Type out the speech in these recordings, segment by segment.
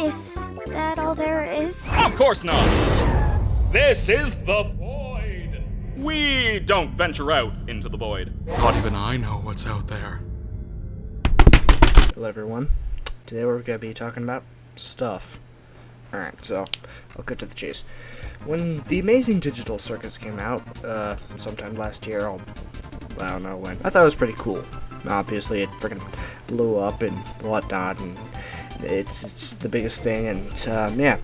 Is that all there is? Of course not! This is the void! We don't venture out into the void. Not even I know what's out there. Hello everyone. Today we're going to be talking about stuff. Alright, so I'll cut to the chase. When the Amazing Digital Circus came out, sometime last year, I don't know when, I thought it was pretty cool. Obviously it freaking blew up and whatnot, and it's the biggest thing, and yeah,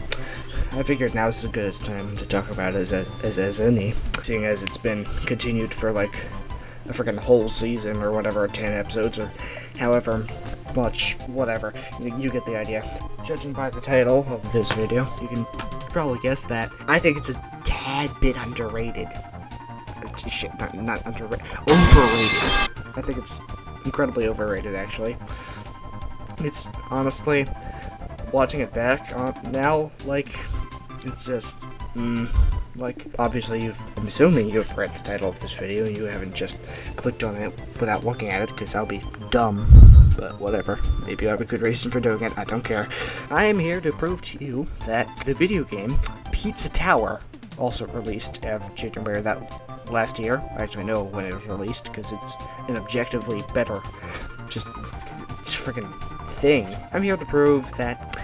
I figured now's as good a time to talk about it as any, seeing as it's been continued for like a freaking whole season or whatever, 10 episodes or however much, whatever, you get the idea. Judging by the title of this video, you can probably guess that I think it's a tad bit underrated. Shit, not underrated, overrated. I think it's incredibly overrated, actually. It's honestly, watching it back now, like, it's just, like, obviously I'm assuming you've read the title of this video, you haven't just clicked on it without looking at it, because that'll be dumb, but whatever. Maybe you have a good reason for doing it, I don't care. I am here to prove to you that the video game Pizza Tower, also released January that last year. I actually know when it was released, because it's an objectively better, just freaking thing. I'm here to prove that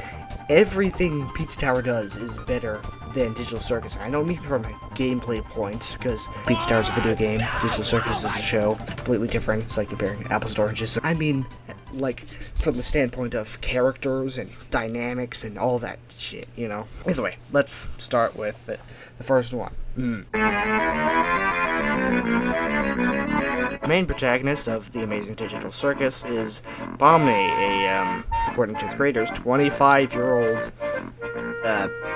everything Pizza Tower does is better than Digital Circus. I don't mean from a gameplay point, because Pizza Tower is a video game, Digital Circus is a show, completely different. It's like comparing apples to oranges. I mean, like, from the standpoint of characters and dynamics and all that shit, you know? Either way, let's start with the first one. The main protagonist of the Amazing Digital Circus is Bomni, according to the creators, 25-year-old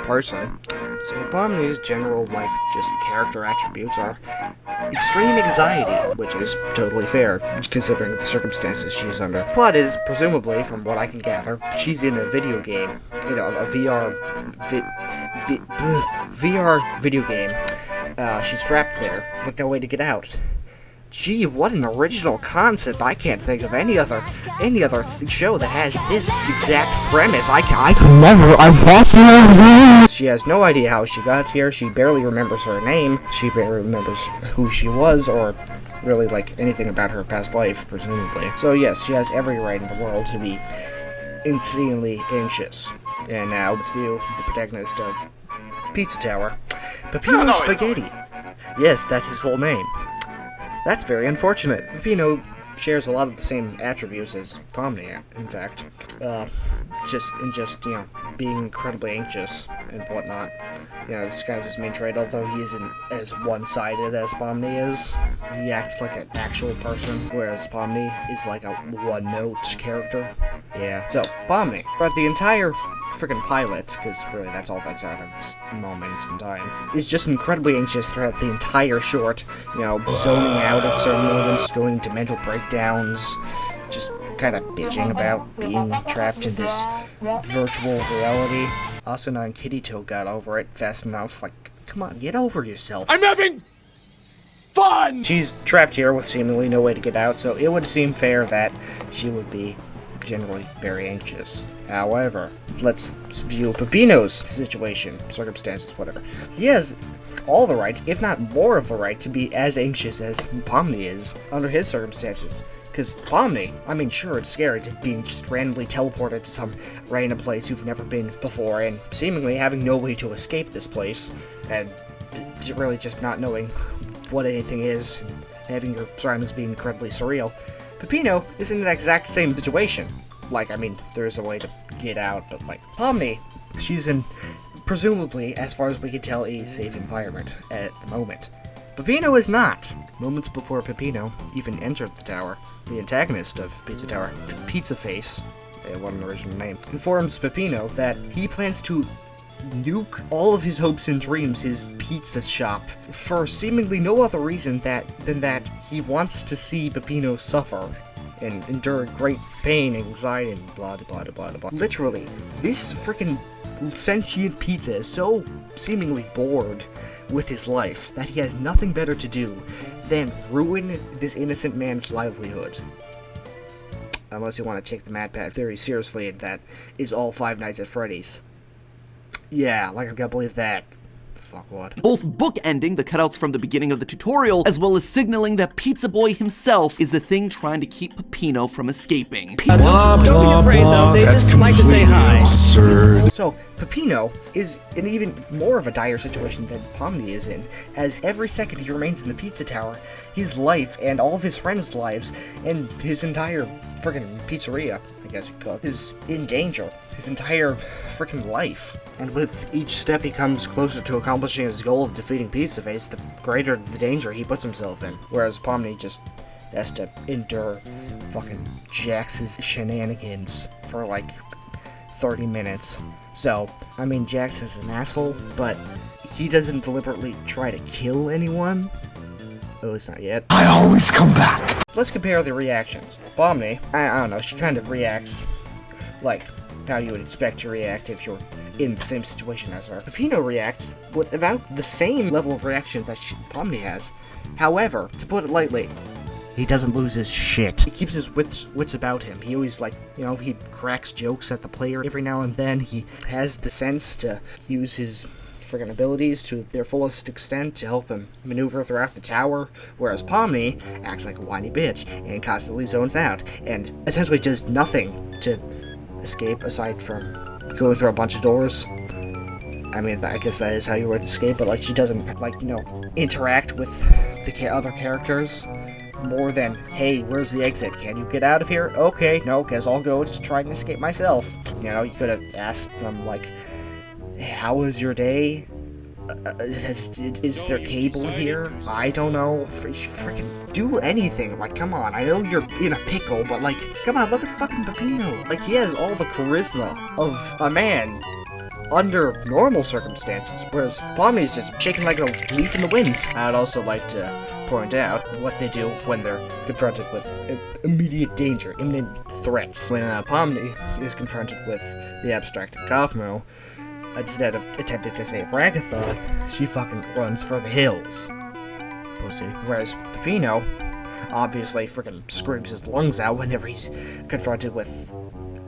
person. So Bomni's general, like, just character attributes are extreme anxiety, which is totally fair, considering the circumstances she's under. Plot is, presumably, from what I can gather, she's in a video game, you know, a VR video game. She's trapped there, with no way to get out. Gee, what an original concept. I can't think of any other show that has this exact premise. I can never. She has no idea how she got here. She barely remembers her name. She barely remembers who she was, or really, like, anything about her past life, presumably. So yes, she has every right in the world to be insanely anxious. And now let's view the protagonist of Pizza Tower, Peppino Spaghetti. Yes, that's his full name. That's very unfortunate. Peppino shares a lot of the same attributes as Pomni, in fact. Just, you know, being incredibly anxious and whatnot. You know, this is kind of his main trait, although he isn't as one-sided as Pomni is. He acts like an actual person, whereas Pomni is like a one-note character. Yeah, so, Pomni. But the entire freaking pilot, because really that's all that's out at this moment in time, is just incredibly anxious throughout the entire short, you know, zoning out at certain moments, going into mental breakdowns, just kind of bitching about being trapped in this virtual reality. Asuna and Kirito got over it fast enough, like, come on, get over yourself. I'm having fun! She's trapped here with seemingly no way to get out, so it would seem fair that she would be generally very anxious. However, let's view Peppino's situation, circumstances, whatever. He has all the right, if not more of the right, to be as anxious as Pomni is under his circumstances. Because Pomni, I mean, sure, it's scary to being just randomly teleported to some random place you've never been before, and seemingly having no way to escape this place, and really just not knowing what anything is, and having your surroundings be incredibly surreal. Peppino is in the exact same situation. Like, I mean, there's a way to get out, but like, Pomni, she's in, presumably, as far as we can tell, a safe environment at the moment. Peppino is not. Moments before Peppino even entered the tower, the antagonist of Pizza Tower, Pizza Face, what an original name, informs Peppino that he plans to nuke all of his hopes and dreams, his pizza shop, for seemingly no other reason than that he wants to see Peppino suffer and endure great pain, anxiety, and blah blah blah blah blah. Literally, this freaking sentient pizza is so seemingly bored with his life that he has nothing better to do than ruin this innocent man's livelihood. unless you want to take the MatPat theory seriously, and that is all Five Nights at Freddy's. Yeah, like I can't believe that. Fuck what? Both bookending the cutouts from the beginning of the tutorial, as well as signaling that Pizza Boy himself is the thing trying to keep Peppino from escaping. Don't be afraid, though. They just like to say hi. Absurd. So, Peppino is in even more of a dire situation than Pomni is in, as every second he remains in the pizza tower, his life and all of his friends' lives and his entire friggin' pizzeria, I guess you could call it, is in danger. His entire freaking life. And with each step he comes closer to accomplishing his goal of defeating Pizzaface, the greater the danger he puts himself in. Whereas Pomni just has to endure fucking Jax's shenanigans for like 30 minutes. So, I mean, Jax is an asshole, but he doesn't deliberately try to kill anyone. At least not yet. I always come back! Let's compare the reactions. Pomni, I don't know, she kind of reacts like how you would expect to react if you're in the same situation as her. Peppino reacts with about the same level of reaction that Pomni has. However, to put it lightly, he doesn't lose his shit. He keeps his wits about him. He always, like, you know, he cracks jokes at the player every now and then. He has the sense to use his friggin' abilities to their fullest extent to help him maneuver throughout the tower, whereas Pomni acts like a whiny bitch and constantly zones out and essentially does nothing to escape aside from going through a bunch of doors. I mean, I guess that is how you would escape, but like she doesn't, like, you know, interact with the other characters more than, hey, where's the exit? Can you get out of here? Okay, no, guess I'll go to try and escape myself. You know, you could have asked them, like, how was your day? Is there cable here? I don't know. Freaking do anything. Like, come on. I know you're in a pickle, but like, come on, look at fucking Peppino. Like, he has all the charisma of a man under normal circumstances, whereas Pomni's just shaking like a leaf in the wind. I'd also like to point out what they do when they're confronted with immediate danger, imminent threats. When Pomni is confronted with the abstracted Kaufmo, instead of attempting to save Ragatha, she fucking runs for the hills. Pussy. Whereas Peppino obviously freaking screams his lungs out whenever he's confronted with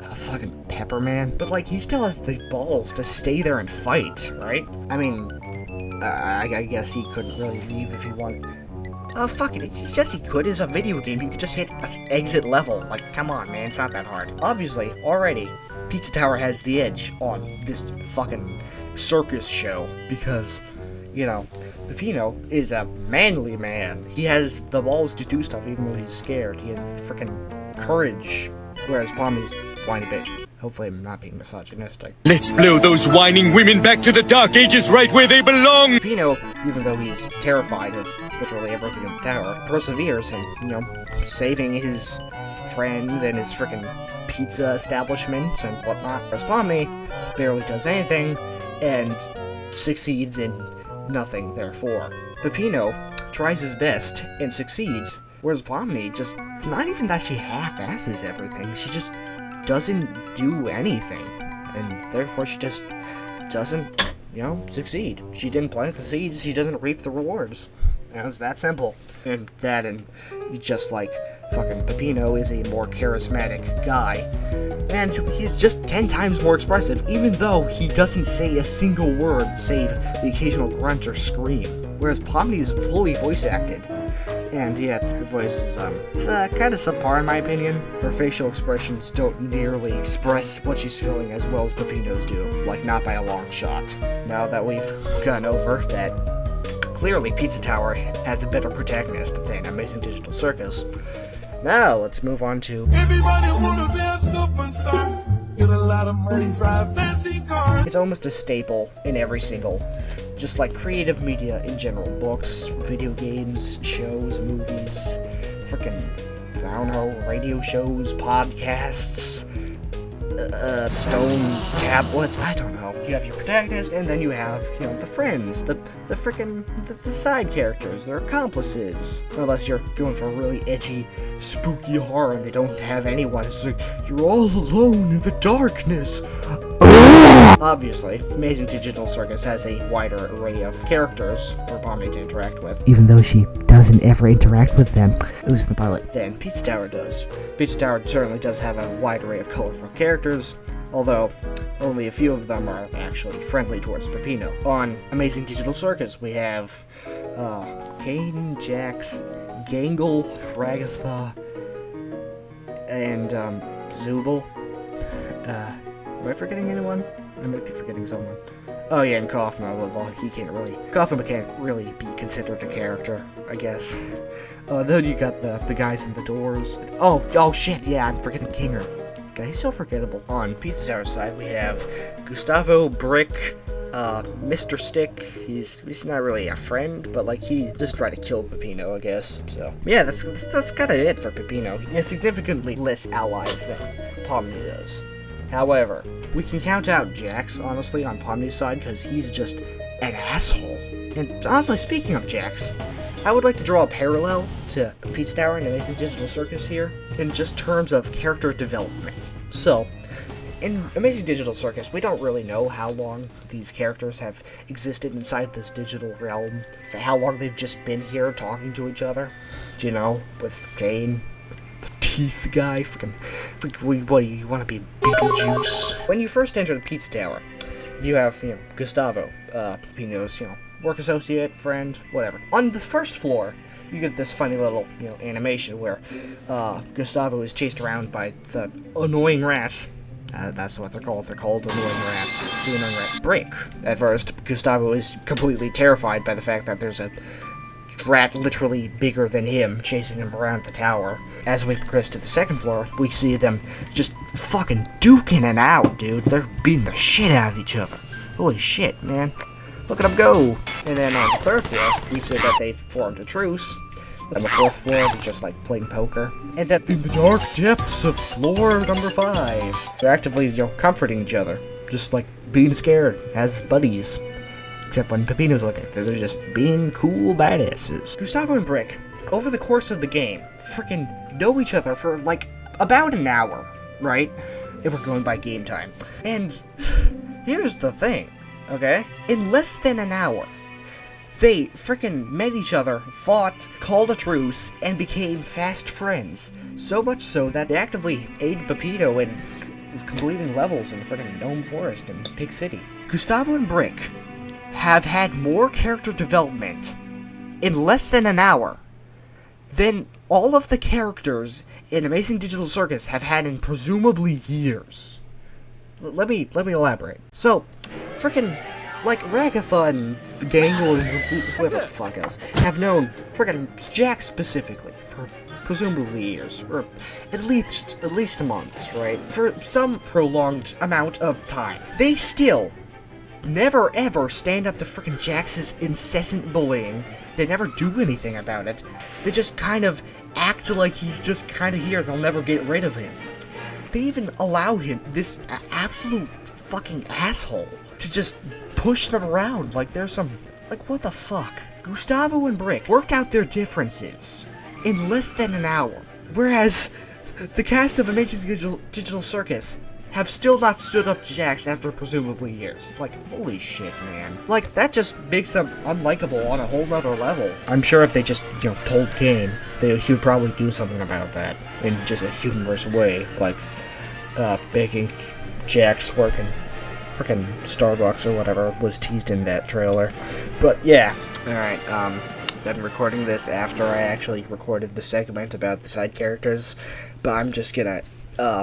a fucking Pepperman. But like, he still has the balls to stay there and fight, right? I mean, I guess he couldn't really leave if he wanted. Fuck it, yes he could. It's a video game. You could just hit exit level. Like, come on, man, it's not that hard. Obviously, already, Pizza Tower has the edge on this fucking circus show because, you know, Peppino is a manly man. He has the balls to do stuff even though he's scared. He has freaking courage, whereas Pomni's whiny bitch. Hopefully I'm not being misogynistic. Let's blow those whining women back to the Dark Ages right where they belong! Peppino, even though he's terrified of literally everything in the tower, perseveres in, you know, saving his friends and his freaking pizza establishment and whatnot. Whereas Pomni barely does anything and succeeds in nothing, therefore. Peppino tries his best and succeeds, whereas Pomni just, not even that she half-asses everything, she just doesn't do anything, and therefore she just doesn't, you know, succeed. She didn't plant the seeds, she doesn't reap the rewards. And it's that simple. And that, and just like fucking Peppino is a more charismatic guy, and he's just 10 times more expressive, even though he doesn't say a single word save the occasional grunt or scream. Whereas Pomni is fully voice acted. And yet, her voice is, it's kind of subpar in my opinion. Her facial expressions don't nearly express what she's feeling as well as Peppino's do. Like, not by a long shot. Now that we've gone over that, clearly Pizza Tower has a better protagonist than Amazing Digital Circus. Now, let's move on to... Everybody wanna be a superstar. Get a lot of money, drive fancy cars. It's almost a staple in every single, just like creative media in general. Books, video games, shows, movies, freaking, I don't know, radio shows, podcasts, stone tablets, I don't know. You have your protagonist, and then you have, you know, the friends, the side characters, their accomplices. Unless you're going for really edgy, spooky horror and they don't have anyone. It's like, you're all alone in the darkness. Obviously, Amazing Digital Circus has a wider array of characters for Pomni to interact with, Even though she doesn't ever interact with them, at least in the pilot. than Pizza Tower does. Pizza Tower certainly does have a wide array of colorful characters, although only a few of them are actually friendly towards Peppino. On Amazing Digital Circus, we have Kane, Jax, Gangle, Ragatha, and Zooble. Am I forgetting anyone? I might be forgetting someone. Oh yeah, and Kaufman, although Kaufman can't really be considered a character, I guess. Then you got the guys in the doors. Oh shit, yeah, I'm forgetting Kinger. God, he's so forgettable. On Pizza Tower's side, we have Gustavo, Brick, Mr. Stick. He's not really a friend, but like he just tried to kill Peppino, I guess. So yeah, that's kind of it for Peppino. He has significantly less allies than Pomni does. However, we can count out Jax, honestly, on Pomni's side, because he's just an asshole. And honestly, speaking of Jax, I would like to draw a parallel to Pizza Tower and Amazing Digital Circus here, in just terms of character development. So, in Amazing Digital Circus, we don't really know how long these characters have existed inside this digital realm, how long they've just been here talking to each other, you know, with Kane. Teeth guy, what do you want to be, Beetlejuice? When you first enter the Pizza Tower, you have, Gustavo, Peppino's, work associate, friend, whatever. On the first floor, you get this funny little, animation where, Gustavo is chased around by the annoying rat. That's what they're called. They're called annoying rats. The annoying rat Brick. At first, Gustavo is completely terrified by the fact that there's a rat literally bigger than him chasing him around the tower. As we progress to the second floor, we see them just fucking duking it out, dude. They're beating the shit out of each other. Holy shit, man. Look at them go. And then on the third floor, we see that they've formed a truce. On the fourth floor, they're just like playing poker. And that in the dark depths of floor number 5, they're actively, comforting each other. Just like being scared as buddies. Except when Peppino's looking, they're just being cool badasses. Gustavo and Brick, over the course of the game, freaking know each other for like about an hour, right? If we're going by game time. And here's the thing, okay? In less than an hour, they freaking met each other, fought, called a truce, and became fast friends. So much so that they actively aid Peppino in completing levels in freaking Gnome Forest and Pig City. Gustavo and Brick have had more character development in less than an hour than all of the characters in Amazing Digital Circus have had in presumably years. Let me elaborate. So, frickin' like Ragatha and Gangle and whoever the fuck else have known frickin' Jax specifically for presumably years, or at least months, right? For some prolonged amount of time. They still never ever stand up to frickin' Jax's incessant bullying. They never do anything about it. They just kind of act like he's just kind of here. They'll never get rid of him. They even allow him, this absolute fucking asshole, to just push them around like there's some... Like, what the fuck? Gustavo and Brick worked out their differences in less than an hour. Whereas the cast of Amazing Digital Circus have still not stood up to Jax after presumably years. Like, holy shit, man. Like, that just makes them unlikable on a whole nother level. I'm sure if they just, told Kane, he would probably do something about that in just a humorous way. Like, making Jax work in frickin' Starbucks or whatever was teased in that trailer. But, yeah. Alright, I'm recording this after I actually recorded the segment about the side characters, but I'm just gonna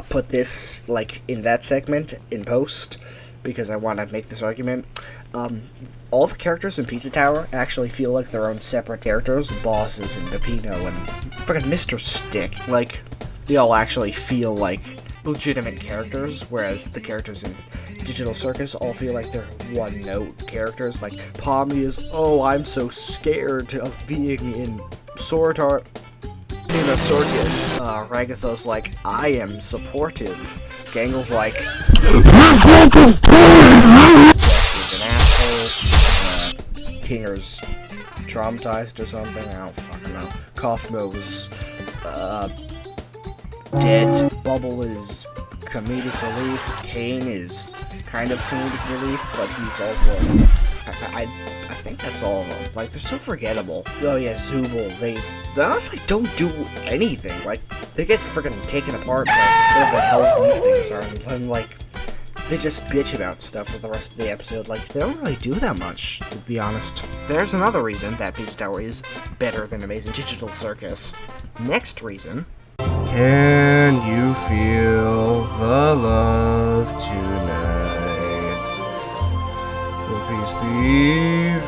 put this, like, in that segment, in post, because I want to make this argument. All the characters in Pizza Tower actually feel like their own separate characters. Bosses and Peppino and frickin' Mr. Stick. Like, they all actually feel like legitimate characters, whereas the characters in Digital Circus all feel like they're one-note characters. Like, Pomni is, oh, I'm so scared of being in Sword Art in a circus. Ragatha's like, I am supportive. Gangle's like, Jax is an asshole. Kinger's traumatized or something, I don't fucking know. Kaufmo's dead. Bubble is comedic relief. Kane is kind of comedic relief, but he's also, I think that's all of them. Like, they're so forgettable. Oh yeah, Zooble, they honestly don't do anything. Like, they get freaking taken apart by whatever the hell these things are, and then, like, they just bitch about stuff for the rest of the episode. Like, they don't really do that much, to be honest. There's another reason that Pizza Tower is better than Amazing Digital Circus. Next reason. Can you feel the love tonight? The peace the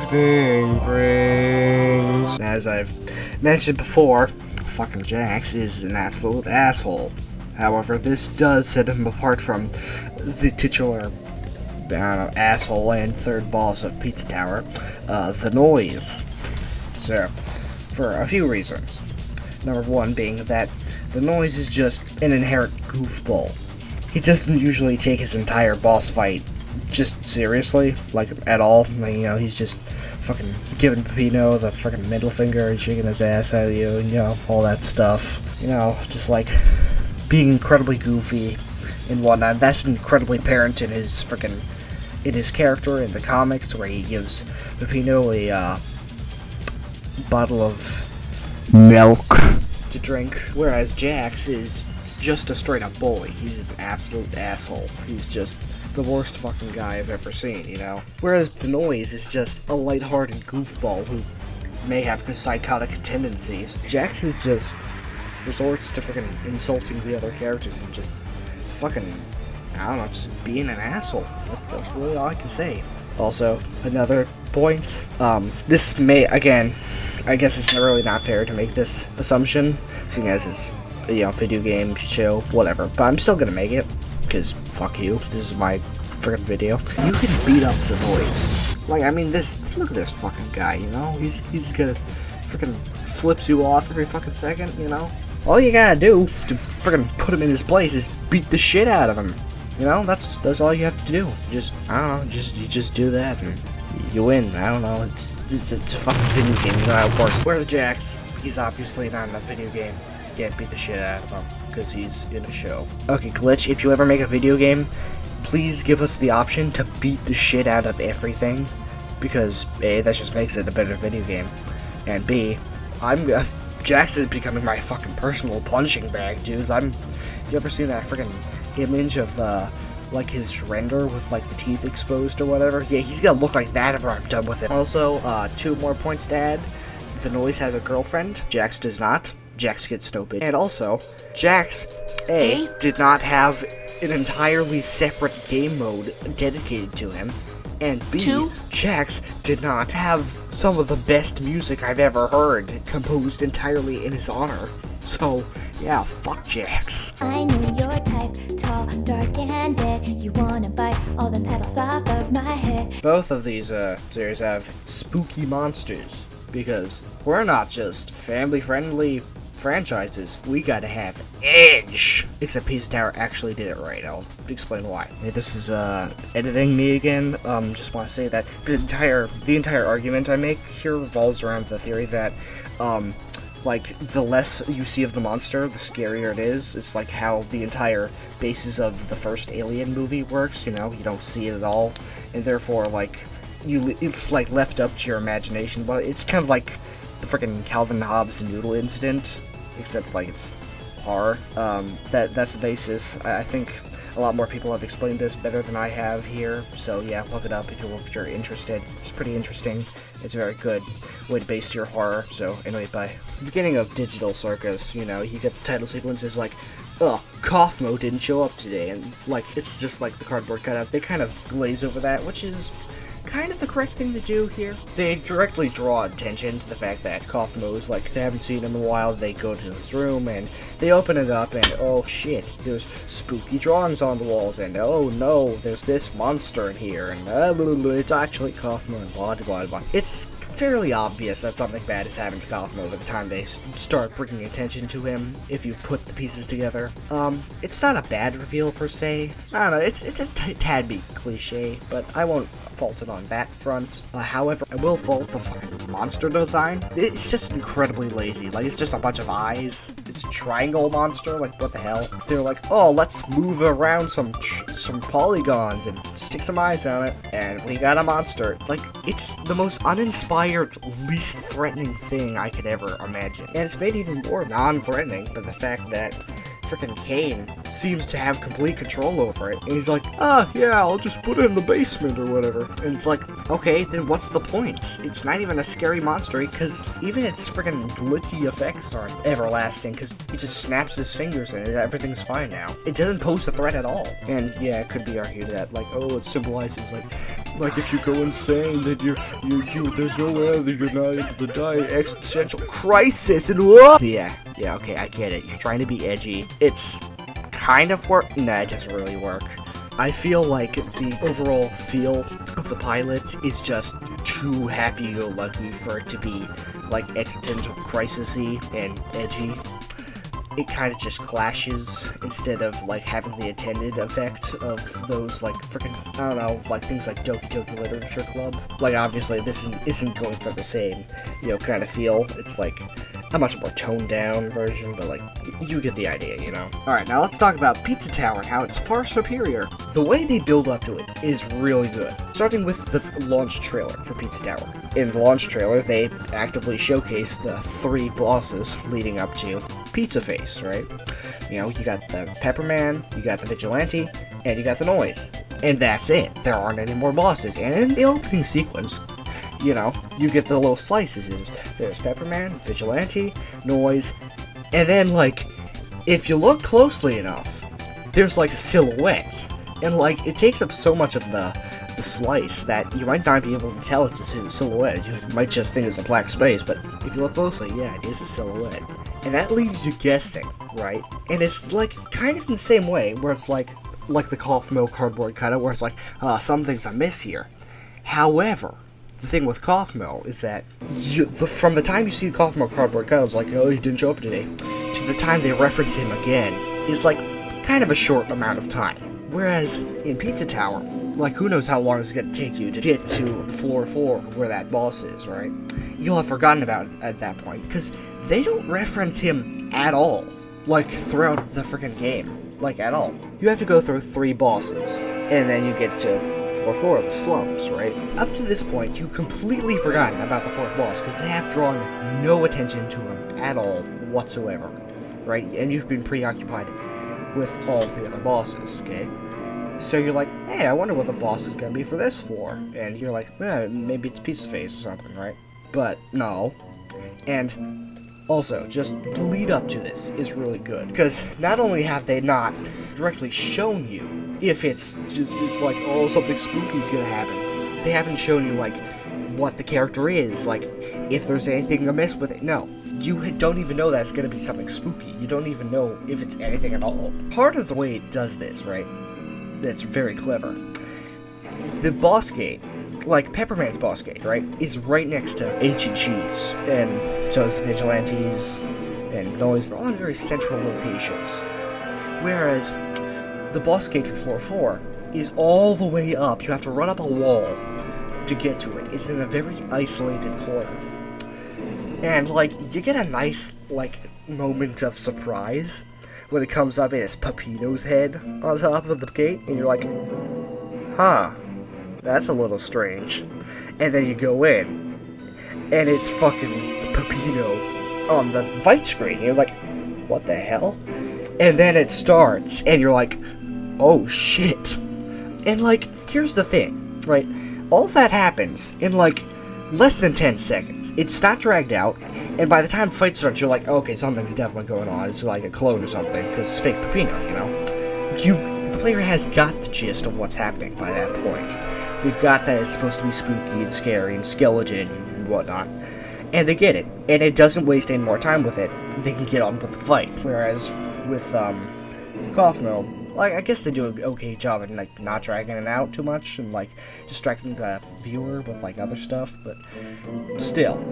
evening brings. As I've mentioned before, fucking Jax is an absolute asshole. However, this does set him apart from the titular asshole and third boss of Pizza Tower, the Noise. So, for a few reasons. Number one being that the Noise is just an inherent goofball. He doesn't usually take his entire boss fight just seriously, like, at all. Like, you know, he's just fucking giving Peppino the fucking middle finger and shaking his ass at you, and, you know, all that stuff. You know, just like being incredibly goofy and whatnot. That's incredibly apparent in his character in the comics, where he gives Peppino a bottle of milk to drink, whereas Jax is just a straight up bully. He's an absolute asshole. He's just the worst fucking guy I've ever seen, you know? Whereas the Noise is just a lighthearted goofball who may have psychotic tendencies. Jax is just resorts to freaking insulting the other characters and just fucking, I don't know, just being an asshole. That's really all I can say. Also, another point, this may, again, I guess it's really not fair to make this assumption, seeing as it's, you know, video game, show, whatever, but I'm still gonna make it, because fuck you, this is my freaking video. You can beat up the Noise. Like, I mean, look at this fucking guy, you know? He's gonna freaking flips you off every fucking second, you know? All you gotta do to freaking put him in his place is beat the shit out of him. You know, that's all you have to do. Just, I don't know, you just do that and you win. I don't know, it's a fucking video game, you know how it works. Whereas Jax, he's obviously not in a video game. You can't beat the shit out of him, because he's in a show. Okay, Glitch, if you ever make a video game, please give us the option to beat the shit out of everything, because A, that just makes it a better video game, and B, Jax is becoming my fucking personal punching bag, dude. You ever seen that freaking image of, like, his render with, like, the teeth exposed or whatever? Yeah, he's gonna look like that after I'm done with it. Also, 2 more points to add. The Noise has a girlfriend. Jax does not. Jax gets stupid. And also, Jax, A, did not have an entirely separate game mode dedicated to him. And B, 2, Jax did not have some of the best music I've ever heard composed entirely in his honor. So, yeah, fuck Jax. I know your type, tall, dark, and dead. You wanna bite all the petals off of my head. Both of these series have spooky monsters, because we're not just family-friendly franchises, we gotta have edge. Except Pizza Tower actually did it right. I'll explain why. Hey, this is editing me again. Just want to say that the entire argument I make here revolves around the theory that like, the less you see of the monster, the scarier it is. It's like how the entire basis of the first Alien movie works, you know? You don't see it at all, and therefore, like, it's, like, left up to your imagination. But it's kind of like the freaking Calvin Hobbes noodle incident, except, like, it's horror. That's the basis. I think a lot more people have explained this better than I have here, so yeah, look it up if you're interested. It's pretty interesting. It's a very good way to base your horror. So anyway, by the beginning of Digital Circus, you know, you get the title sequences like, Kaufmo didn't show up today, and, like, it's just like the cardboard cutout. They kind of glaze over that, which is kind of the correct thing to do here. They directly draw attention to the fact that Kaufmo's, like, they haven't seen him in a while. They go to his room, and they open it up, and oh shit, there's spooky drawings on the walls, and oh no, there's this monster in here, and it's actually Kaufmo, and blah blah blah. It's fairly obvious that something bad is happening to Kaufmo by the time they start bringing attention to him, if you put the pieces together. It's not a bad reveal per se. I don't know, it's a tad bit cliche, but I won't fault it on that front. However, I will fault the fucking monster design. It's just incredibly lazy. Like, it's just a bunch of eyes. It's a triangle monster. Like, what the hell? They're like, oh, let's move around some some polygons and stick some eyes on it, and we got a monster. Like, it's the most uninspired, least threatening thing I could ever imagine. And it's made even more non-threatening by the fact that frickin' Kane seems to have complete control over it. And he's like, yeah, I'll just put it in the basement or whatever. And it's like, okay, then what's the point? It's not even a scary monster, because even its frickin' glitchy effects aren't everlasting, because he just snaps his fingers and everything's fine now. It doesn't pose a threat at all. And yeah, it could be argued that, like, oh, it symbolizes, like if you go insane, then there's no way that you're not able to die. Existential crisis and whoa! Yeah, okay, I get it. You're trying to be edgy. It's kind of work. Nah, it doesn't really work. I feel like the overall feel of the pilot is just too happy-go-lucky for it to be, like, existential crisis-y and edgy. It kind of just clashes instead of, like, having the intended effect of those, like, freaking, I don't know, like, things like Doki Doki Literature Club. Like, obviously, this isn't going for the same, kind of feel. It's, like, a much more toned-down version, but, like, you get the idea, Alright, now let's talk about Pizza Tower and how it's far superior. The way they build up to it is really good. Starting with the launch trailer for Pizza Tower. In the launch trailer, they actively showcase the 3 bosses leading up to Pizza Face, right? You got the Pepperman, you got the Vigilante, and you got the Noise. And that's it. There aren't any more bosses. And in the opening sequence, you get the little slices. There's Pepperman, Vigilante, Noise, and then, like, if you look closely enough, there's, like, a silhouette. And, like, it takes up so much of the slice that you might not be able to tell it's a silhouette. You might just think it's a black space, but if you look closely, yeah, it is a silhouette. And that leaves you guessing, right? And it's, like, kind of in the same way, where it's like the Cough Mill cardboard cutout, where it's like, some things amiss here. However, the thing with Cough Mill is that from the time you see the Cough Mill cardboard cutout, it's like, oh, he didn't show up today, to the time they reference him again is, like, kind of a short amount of time. Whereas in Pizza Tower, like, who knows how long it's going to take you to get to floor 4 where that boss is, right? You'll have forgotten about it at that point, because they don't reference him at all, like, throughout the freaking game, like, at all. You have to go through 3 bosses, and then you get to floor 4, the slums, right? Up to this point, you've completely forgotten about the 4th boss, because they have drawn no attention to him at all whatsoever, right? And you've been preoccupied with all of the other bosses, okay? So you're like, hey, I wonder what the boss is gonna be for this floor. And you're like, maybe it's Pizza Face or something, right? But no. And also, just the lead up to this is really good. Because not only have they not directly shown you if it's like, oh, something spooky is gonna happen. They haven't shown you, like, what the character is, like, if there's anything amiss with it. No. You don't even know that it's gonna be something spooky. You don't even know if it's anything at all. Part of the way it does this, right, that's very clever. The boss gate, like Pepperman's boss gate, right, is right next to Ancient Cheese, and so is Vigilantes and Noise. They're all in very central locations. Whereas the boss gate for floor 4 is all the way up. You have to run up a wall to get to it. It's in a very isolated corner. And, like, you get a nice, like, moment of surprise when it comes up and it's Peppino's head on top of the gate, and you're like, huh, that's a little strange. And then you go in, and it's fucking Peppino on the fight screen. You're like, what the hell? And then it starts, and you're like, oh shit. And, like, here's the thing, right? All that happens in, like, less than 10 seconds. It's not dragged out, and by the time the fight starts, you're like, okay, something's definitely going on. It's like a clone or something, because it's fake Peppino, The player has got the gist of what's happening by that point. They've got that it's supposed to be spooky and scary and skeleton and whatnot, and they get it. And it doesn't waste any more time with it. They can get on with the fight. Whereas with Cough Mill, like, I guess they do an okay job in, like, not dragging it out too much and, like, distracting the viewer with, like, other stuff, but still,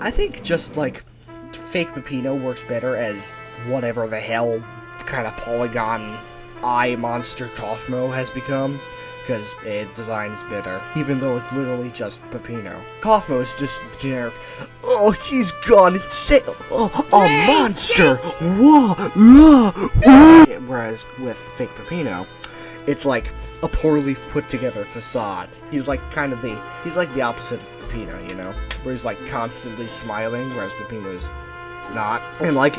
I think just, like, fake Peppino works better as whatever the hell kind of polygon eye monster Kaufmo has become, because its design is better, even though it's literally just Peppino. Kaufmo is just generic, oh, he's gone insane, oh, a monster, whoa, whereas with fake Peppino, It's like a poorly put together facade. He's like the opposite of Peppino, you know? Where he's like constantly smiling, whereas Peppino's not. And like,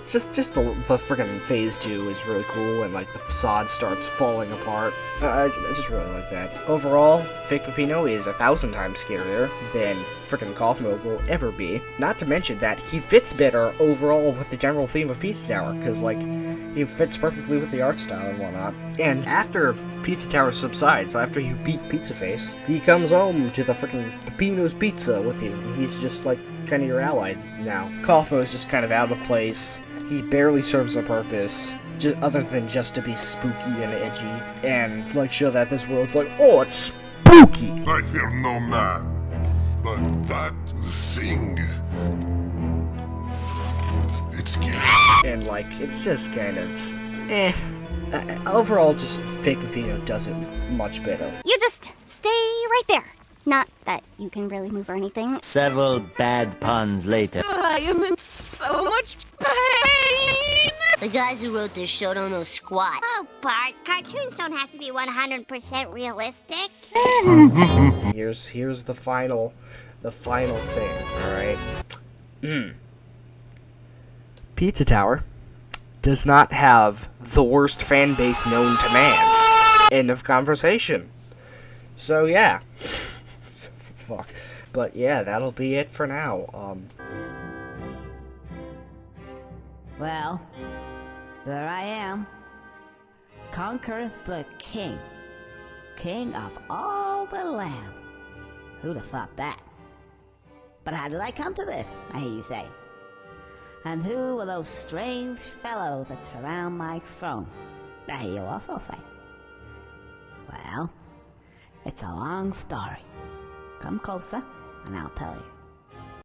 just the friggin' phase 2 is really cool, and like the facade starts falling apart. I just really like that. Overall, fake Peppino is 1,000 times scarier than frickin' Cough Mode will ever be. Not to mention that he fits better overall with the general theme of Pizza Tower, because like, he fits perfectly with the art style and whatnot. And after Pizza Tower subsides, after you beat Pizza Face, he comes home to the frickin' Peppino's Pizza with you. He's just like kind of your ally now. Cough Mode is just kind of out of place. He barely serves a purpose, other than just to be spooky and edgy, and like show that this world's like, oh, it's spooky! I fear no man, but that thing, it's scary. And like, it's just kind of, overall, just fake Peppino does it much better. You just stay right there. Not that you can really move or anything. Several bad puns later. I am in so much pain! The guys who wrote this show don't know squat. Oh, Bart, cartoons don't have to be 100% realistic. Here's the final thing, alright? Pizza Tower does not have the worst fan base known to man. End of conversation. So yeah. Fuck. But yeah, that'll be it for now. Well, there I am. Conquer the king. King of all the land. Who'd have thought that? But how did I come to this, I hear you say? And who are those strange fellows that surround my throne? I hear you also say. Well, it's a long story. Come closer, and I'll tell you.